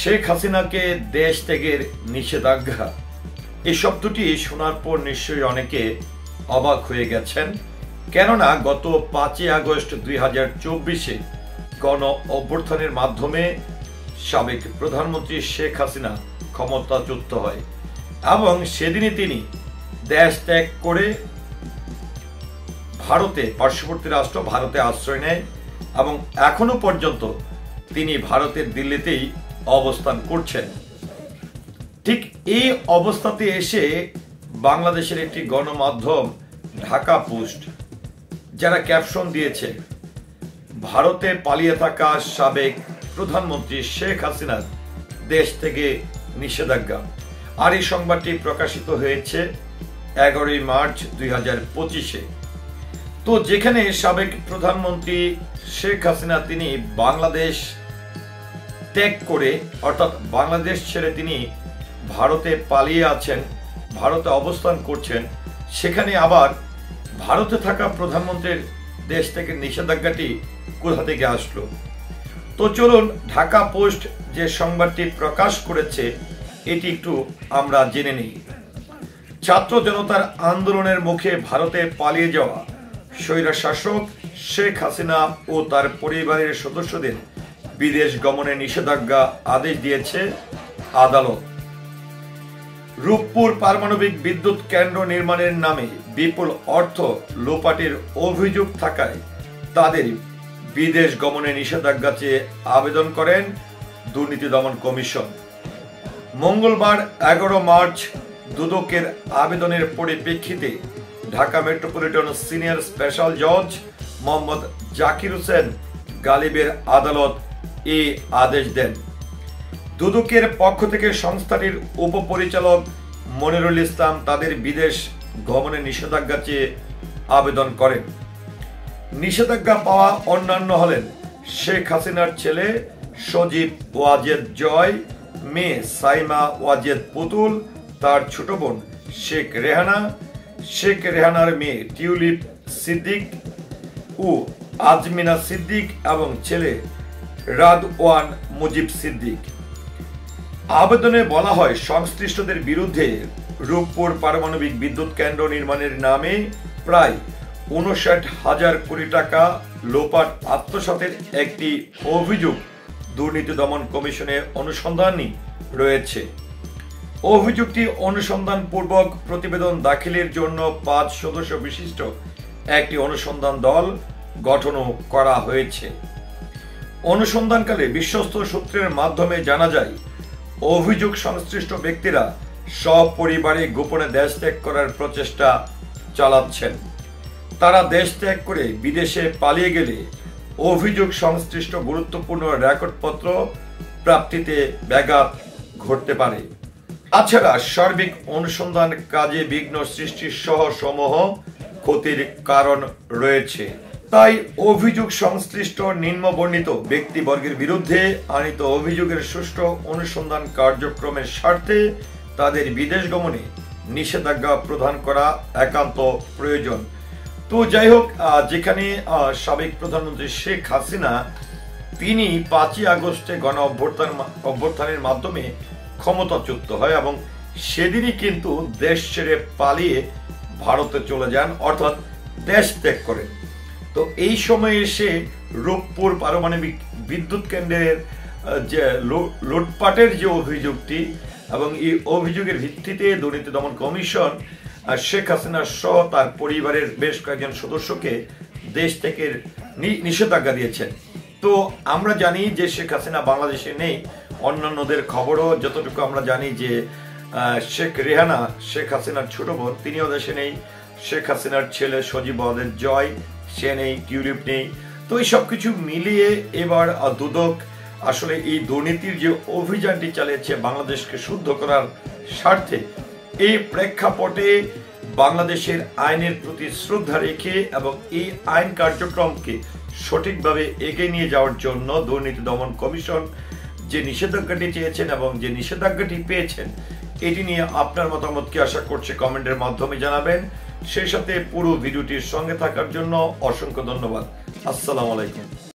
শেখ হাসিনাকে দেশ ত্যাগের নিষেধাজ্ঞা, এই শব্দটি শোনার পর নিশ্চয়ই অনেকে অবাক হয়ে গেছেন। কেননা গত 5 আগস্ট 2024 গণ অভ্যুত্থানের মাধ্যমে সাবেক প্রধানমন্ত্রী শেখ হাসিনা ক্ষমতাচ্যুত হয় এবং সেদিনই তিনি দেশ ত্যাগ করে ভারতে, পার্শ্ববর্তী রাষ্ট্র ভারতে আশ্রয় নেয় এবং এখনো পর্যন্ত তিনি ভারতের দিল্লিতেই অবস্থান করছেন। ঠিক এই অবস্থাতে এসে বাংলাদেশের একটি গণমাধ্যম ঢাকা পোস্ট যারা ক্যাপশন দিয়েছে, ভারতে পালিয়ে থাকা সাবেক প্রধানমন্ত্রী শেখ হাসিনার দেশ থেকে নিষেধাজ্ঞা। আর এই সংবাদটি প্রকাশিত হয়েছে 11 মার্চ 2025। তো যেখানে সাবেক প্রধানমন্ত্রী শেখ হাসিনা তিনি বাংলাদেশ ত্যাগ করে, অর্থাৎ বাংলাদেশ ছেড়ে তিনি ভারতে পালিয়ে আছেন, ভারতে অবস্থান করছেন, সেখানে আবার ভারতে থাকা প্রধানমন্ত্রীর দেশ থেকে নিষেধাজ্ঞাটি কোথা থেকে আসলো? তো চলুন ঢাকা পোস্ট যে সংবাদটি প্রকাশ করেছে এটি একটু আমরা জেনে নিই। ছাত্র জনতার আন্দোলনের মুখে ভারতে পালিয়ে যাওয়া স্বৈরশাসক শেখ হাসিনা ও তার পরিবারের সদস্যদের বিদেশ গমনে নিষেধাজ্ঞা আদেশ দিয়েছে আদালত। রূপপুর পারমাণবিক বিদ্যুৎ কেন্দ্র নির্মাণের নামে বিপুল অর্থ লোপাটের অভিযোগ থাকায় তাদের বিদেশ গমনে নিষেধাজ্ঞা চেয়ে আবেদন করেন দুর্নীতি দমন কমিশন। মঙ্গলবার 11 মার্চ দুদকের আবেদনের পরিপ্রেক্ষিতে ঢাকা মেট্রোপলিটন সিনিয়র স্পেশাল জজ মোহাম্মদ জাকির হোসেন গালিবের আদালত এই আদেশ দেন। দুদকের পক্ষ থেকে সংস্থাটির উপপরিচালক মনিরুল ইসলাম তাদের বিদেশ গমনে নিষেধাজ্ঞা চেয়ে আবেদন করেন। নিষেধাজ্ঞা পাওয়া অন্যান্য হলেন শেখ হাসিনার ছেলে সজীব ওয়াজেদ জয়, মেয়ে সাইমা ওয়াজেদ পুতুল, তার ছোট বোন শেখ রেহানা, শেখ রেহানার মেয়ে টিউলিপ সিদ্দিক ও আজমিনা সিদ্দিক এবং ছেলে রাদওয়ান মুজিব সিদ্দিক। আবেদনে বলা হয়, সংশ্লিষ্টদের বিরুদ্ধে রূপপুর পারমাণবিক বিদ্যুৎ কেন্দ্র নির্মাণের নামে প্রায় 59,000 কোটি টাকা লোপাট আত্মসাতের একটি অভিযোগ দুর্নীতি দমন কমিশনে অনুসন্ধানী রয়েছে। অভিযোগটি অনুসন্ধানপূর্বক প্রতিবেদন দাখিলের জন্য 5 সদস্য বিশিষ্ট একটি অনুসন্ধান দল গঠন করা হয়েছে। অনুসন্ধানকালে বিশ্বস্ত সূত্রের মাধ্যমে জানা যায়, অভিযোগ সংশ্লিষ্ট ব্যক্তিরা সপরিবারে গোপনে দেশ ত্যাগ করার প্রচেষ্টা চালাচ্ছেন। তারা দেশ ত্যাগ করে বিদেশে পালিয়ে গেলে অভিযোগ সংশ্লিষ্ট গুরুত্বপূর্ণ রেকর্ডপত্র প্রাপ্তিতে ব্যাঘাত ঘটতে পারে। তাছাড়া সার্বিক অনুসন্ধান কাজে বিঘ্ন সৃষ্টির সহ সমূহ ক্ষতির কারণ রয়েছে। তাই অভিযোগ সংশ্লিষ্ট নিম্নবর্ণিত ব্যক্তিবর্গের বিরুদ্ধে আনিত অভিযোগের সুষ্ঠু অনুসন্ধান কার্যক্রমের স্বার্থে তাদের বিদেশ গমনে নিষেধাজ্ঞা প্রদান করা একান্ত প্রয়োজন। তো যাই হোক, যেখানে সাবেক প্রধানমন্ত্রী শেখ হাসিনা তিনি 5 আগস্টে গণ অভ্যুত্থানের মাধ্যমে ক্ষমতাচ্যুত হয় এবং সেদিনই কিন্তু দেশ ছেড়ে পালিয়ে ভারতে চলে যান, অর্থাৎ দেশ ত্যাগ করেন। তো এই সময়ে এসে রূপপুর পারমাণবিক বিদ্যুৎ কেন্দ্রের যে লুটপাটের যে অভিযোগটি এবং এই অভিযোগের ভিত্তিতে দুর্নীতি দমন কমিশন শেখ হাসিনা সহ তার পরিবারের বেশ কয়েকজন সদস্যকে দেশ থেকে নিষেধাজ্ঞা দিয়েছেন। তো আমরা জানি যে শেখ হাসিনা বাংলাদেশে নেই। অন্যান্যদের খবরও যতটুকু আমরা জানি যে শেখ রেহানা, শেখ হাসিনার ছোট বোন, তিনিও দেশে নেই। শেখ হাসিনার ছেলে সজীব ওয়াজেদ জয়, সে নেই, টিউলিপ নেই। তো এই সবকিছু মিলিয়ে এবার দুদক আসলে এই দুর্নীতির যে অভিযানটি চালিয়েছে বাংলাদেশকে শুদ্ধ করার স্বার্থে, এই প্রেক্ষাপটে বাংলাদেশের আইনের প্রতি শ্রদ্ধা রেখে এবং এই আইন কার্যক্রমকে সঠিকভাবে এগিয়ে নিয়ে যাওয়ার জন্য দুর্নীতি দমন কমিশন যে নিষেধাজ্ঞাটি চেয়েছেন এবং যে নিষেধাজ্ঞাটি পেয়েছেন, এটি নিয়ে আপনার মতামত কি আশা করছে কমেন্টের মাধ্যমে জানাবেন। সেই সাথে পুরো ভিডিওটির সঙ্গে থাকার জন্য অসংখ্য ধন্যবাদ। আসসালামু আলাইকুম।